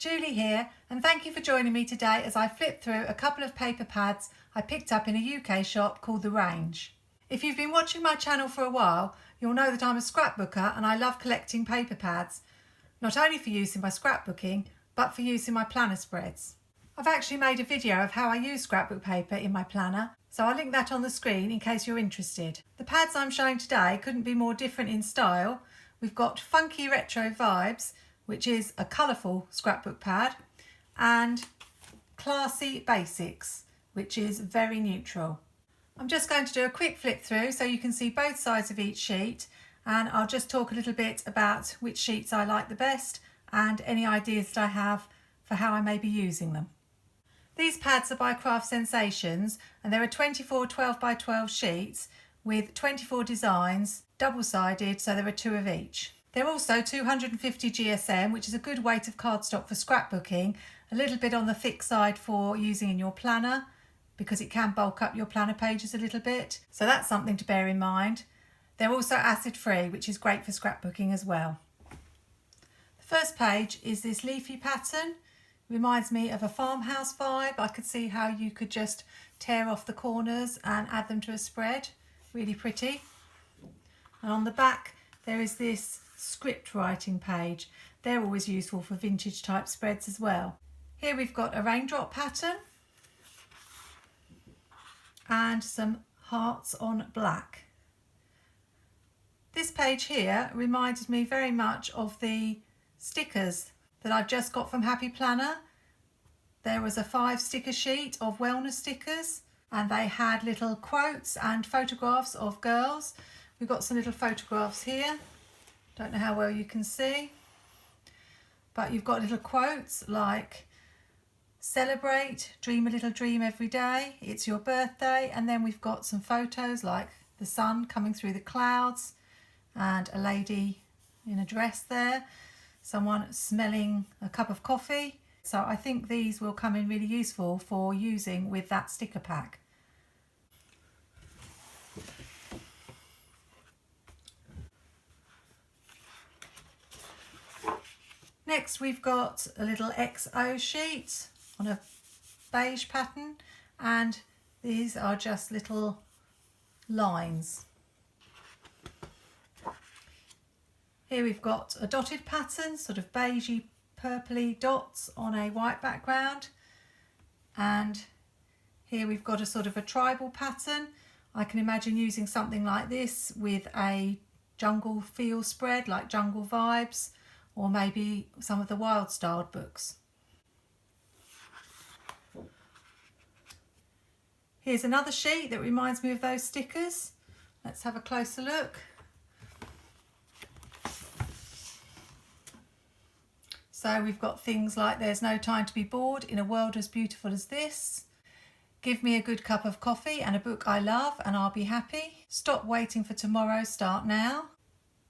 Julie here, and thank you for joining me today as I flip through a couple of paper pads I picked up in a UK shop called The Range. If you've been watching my channel for a while, you'll know that I'm a scrapbooker and I love collecting paper pads, not only for use in my scrapbooking, but for use in my planner spreads. I've actually made a video of how I use scrapbook paper in my planner, so I'll link that on the screen in case you're interested. The pads I'm showing today couldn't be more different in style. We've got Funky Retro Vibes, which is a colourful scrapbook pad, and Classy Basics, which is very neutral. I'm just going to do a quick flip through so you can see both sides of each sheet, and I'll just talk a little bit about which sheets I like the best and any ideas that I have for how I may be using them. These pads are by Craft Sensations, and there are 24 12x12 sheets with 24 designs, double-sided, so there are 2 of each. They're also 250 GSM, which is a good weight of cardstock for scrapbooking, a little bit on the thick side for using in your planner because it can bulk up your planner pages a little bit, so that's something to bear in mind. They're also acid-free, which is great for scrapbooking as well. The first page is this leafy pattern. Reminds me of a farmhouse vibe. I could see how you could just tear off the corners and add them to a spread. Really pretty. And on the back there is this script writing page. They're always useful for vintage type spreads as well. Here we've got a raindrop pattern and some hearts on black. This page here reminded me very much of the stickers that I've just got from Happy Planner. There was a 5 sticker sheet of wellness stickers, and they had little quotes and photographs of girls. We've got some little photographs here. Don't know how well you can see, but you've got little quotes like celebrate, dream a little dream every day, it's your birthday, and then we've got some photos like the sun coming through the clouds and a lady in a dress there, someone smelling a cup of coffee. So I think these will come in really useful for using with that sticker pack. Next we've got a little XO sheet on a beige pattern, and these are just little lines. Here we've got a dotted pattern, sort of beigey purpley dots on a white background, and here we've got a sort of a tribal pattern. I can imagine using something like this with a jungle feel spread like Jungle Vibes, or maybe some of the wild styled books. Here's another sheet that reminds me of those stickers. Let's have a closer look. So we've got things like there's no time to be bored in a world as beautiful as this. Give me a good cup of coffee and a book I love and I'll be happy. Stop waiting for tomorrow, start now.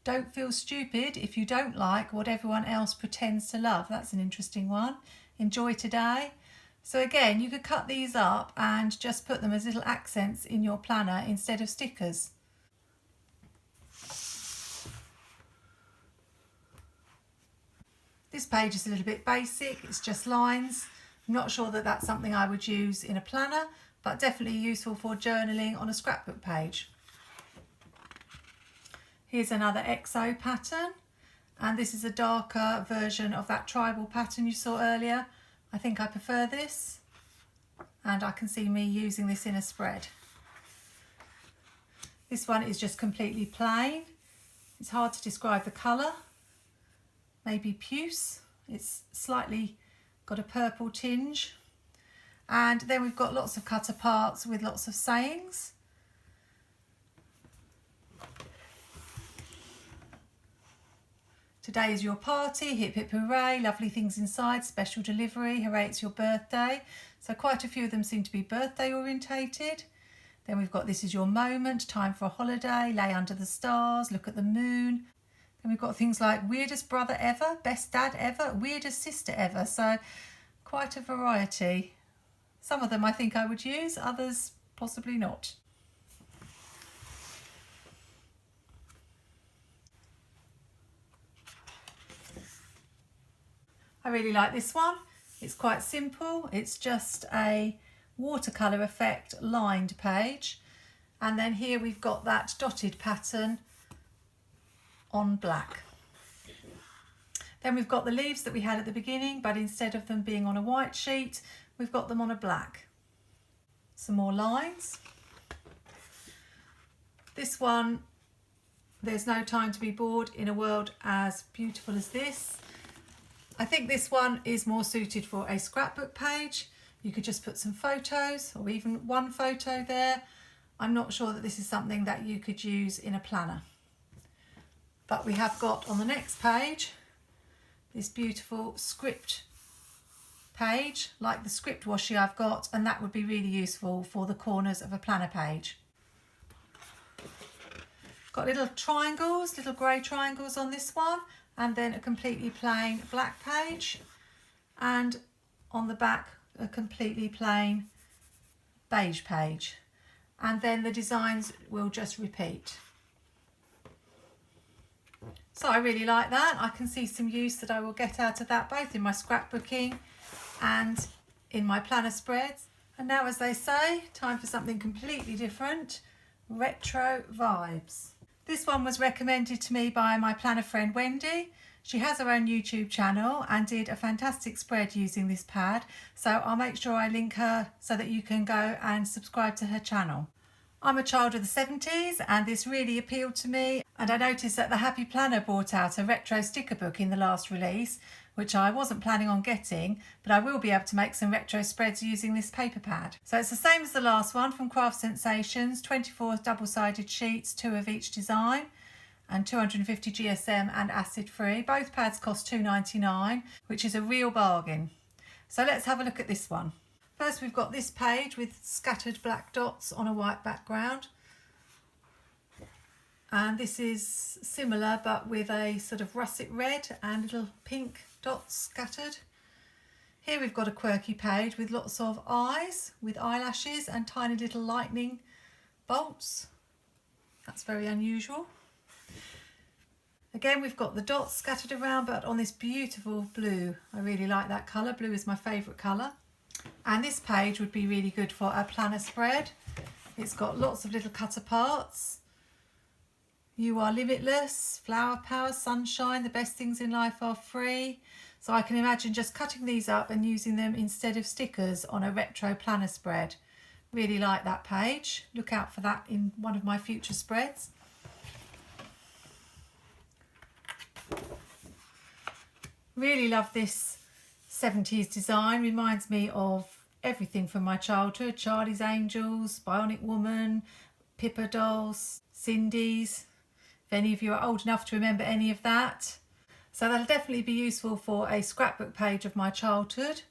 Don't feel stupid if you don't like what everyone else pretends to love. That's an interesting one. Enjoy today. So again, you could cut these up and just put them as little accents in your planner instead of stickers. This page is a little bit basic, it's just lines. I'm not sure that that's something I would use in a planner, but definitely useful for journaling on a scrapbook page. Here's another XO pattern, and this is a darker version of that tribal pattern you saw earlier. I think I prefer this, and I can see me using this in a spread. This one is just completely plain. It's hard to describe the colour. Maybe puce. It's slightly got a purple tinge. And then we've got lots of cut aparts with lots of sayings. Today is your party, hip hip hooray, lovely things inside, special delivery, hooray it's your birthday. So quite a few of them seem to be birthday orientated. Then we've got this is your moment, time for a holiday, lay under the stars, look at the moon. Then we've got things like weirdest brother ever, best dad ever, weirdest sister ever. So quite a variety. Some of them I think I would use, others possibly not. I really like this one. It's quite simple. It's just a watercolour effect lined page. And then here we've got that dotted pattern on black. Then we've got the leaves that we had at the beginning, but instead of them being on a white sheet, we've got them on a black. Some more lines. This one, there's no time to be bored in a world as beautiful as this. I think this one is more suited for a scrapbook page. You could just put some photos or even one photo there. I'm not sure that this is something that you could use in a planner. But we have got on the next page this beautiful script page, like the script washi I've got, and that would be really useful for the corners of a planner page. Got little triangles, little grey triangles on this one, and then a completely plain black page, and on the back a completely plain beige page, and then the designs will just repeat. So I really like that. I can see some use that I will get out of that, both in my scrapbooking and in my planner spreads. And now, as they say, time for something completely different, retro vibes. This one was recommended to me by my planner friend Wendy. She has her own YouTube channel and did a fantastic spread using this pad, so I'll make sure I link her so that you can go and subscribe to her channel. I'm a child of the 70s and this really appealed to me, and I noticed that the Happy Planner brought out a retro sticker book in the last release, which I wasn't planning on getting, but I will be able to make some retro spreads using this paper pad. So it's the same as the last one from Craft Sensations, 24 double-sided sheets, 2 of each design, and 250 GSM and acid free. Both pads cost £2.99, which is a real bargain. So let's have a look at this one. First we've got this page with scattered black dots on a white background. And this is similar but with a sort of russet red and little pink dots scattered. Here we've got a quirky page with lots of eyes with eyelashes and tiny little lightning bolts. That's very unusual. Again, we've got the dots scattered around, but on this beautiful blue. I really like that colour. Blue is my favourite colour. And this page would be really good for a planner spread. It's got lots of little cut aparts. You are limitless, flower power, sunshine, the best things in life are free. So I can imagine just cutting these up and using them instead of stickers on a retro planner spread. Really like that page. Look out for that in one of my future spreads. Really love this 70s design. Reminds me of everything from my childhood. Charlie's Angels, Bionic Woman, Pippa dolls, Cindy's. If any of you are old enough to remember any of that. So that'll definitely be useful for a scrapbook page of my childhood.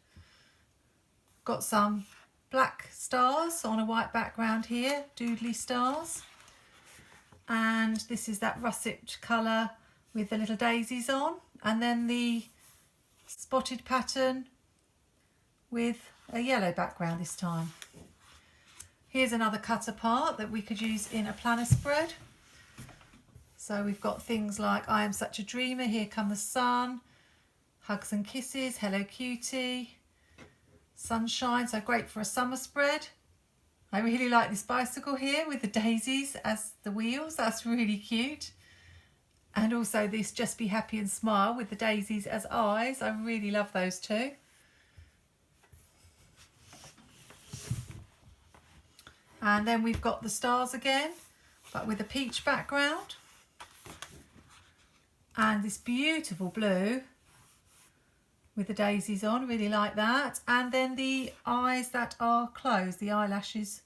Got some black stars on a white background here, doodly stars. And this is that russet colour with the little daisies on. And then the spotted pattern with a yellow background this time. Here's another cut apart that we could use in a planner spread. So we've got things like I am such a dreamer, here come the sun, hugs and kisses, hello cutie, sunshine, so great for a summer spread. I really like this bicycle here with the daisies as the wheels, that's really cute. And also this just be happy and smile with the daisies as eyes. I really love those too. And then we've got the stars again, but with a peach background. And this beautiful blue with the daisies on, really like that. And then the eyes that are closed, the eyelashes.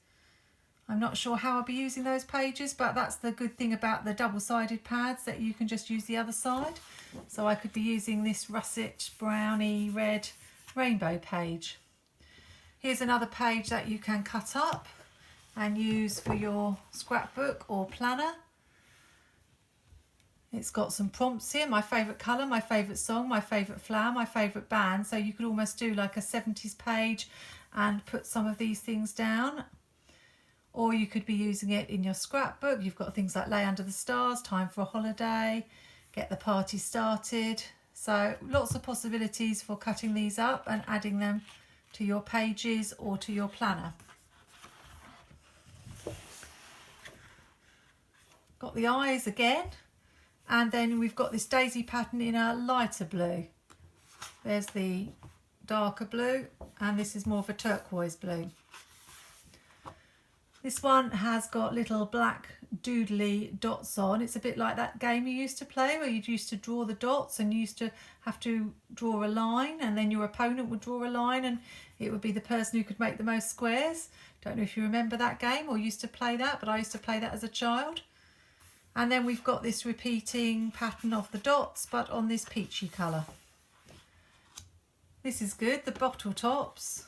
I'm not sure how I'll be using those pages, but that's the good thing about the double-sided pads, that you can just use the other side. So I could be using this russet, browny, red rainbow page. Here's another page that you can cut up and use for your scrapbook or planner. It's got some prompts here, my favourite colour, my favourite song, my favourite flower, my favourite band. So you could almost do like a 70s page and put some of these things down. Or you could be using it in your scrapbook. You've got things like Lay Under the Stars, Time for a Holiday, Get the Party Started, So lots of possibilities for cutting these up and adding them to your pages or to your planner. Got the eyes again, and then we've got this daisy pattern in a lighter blue. There's the darker blue, and this is more of a turquoise blue. This one has got little black doodly dots on. It's a bit like that game you used to play where you used to draw the dots and you used to have to draw a line, and then your opponent would draw a line and it would be the person who could make the most squares. Don't know if you remember that game or used to play that, but I used to play that as a child. And then we've got this repeating pattern of the dots, but on this peachy colour. This is good, the bottle tops.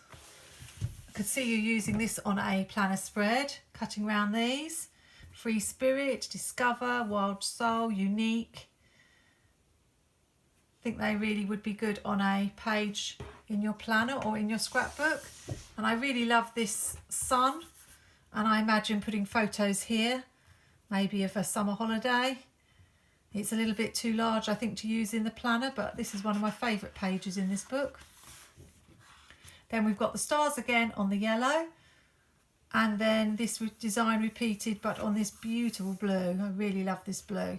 I could see you using this on a planner spread, cutting around these. Free Spirit, Discover, Wild Soul, Unique. I think they really would be good on a page in your planner or in your scrapbook. And I really love this sun, and I imagine putting photos here, maybe of a summer holiday. It's a little bit too large, I think, to use in the planner, but this is one of my favourite pages in this book. Then we've got the stars again on the yellow, and then this design repeated but on this beautiful blue. I really love this blue. I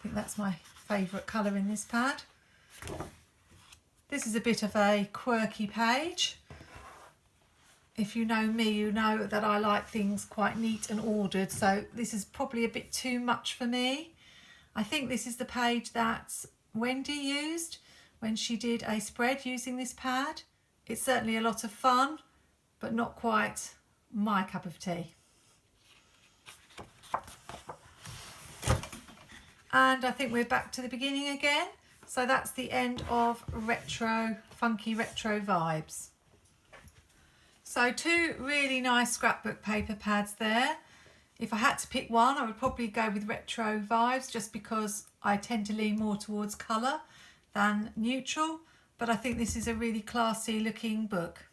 think that's my favourite colour in this pad. This is a bit of a quirky page. If you know me, you know that I like things quite neat and ordered, so this is probably a bit too much for me. I think this is the page that Wendy used when she did a spread using this pad. It's certainly a lot of fun, but not quite my cup of tea. And I think we're back to the beginning again. So that's the end of retro, funky retro vibes. So two really nice scrapbook paper pads there. If I had to pick one, I would probably go with retro vibes, just because I tend to lean more towards colour than neutral. But I think this is a really classy looking book.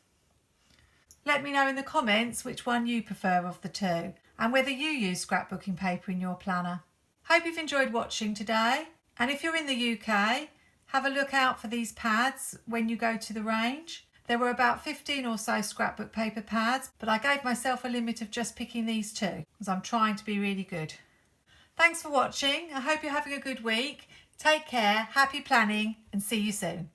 Let me know in the comments which one you prefer of the two, and whether you use scrapbooking paper in your planner. Hope you've enjoyed watching today, and if you're in the UK, have a look out for these pads when you go to the range. There were about 15 or so scrapbook paper pads, but I gave myself a limit of just picking these two, as I'm trying to be really good. Thanks for watching. I hope you're having a good week. Take care, happy planning, and see you soon.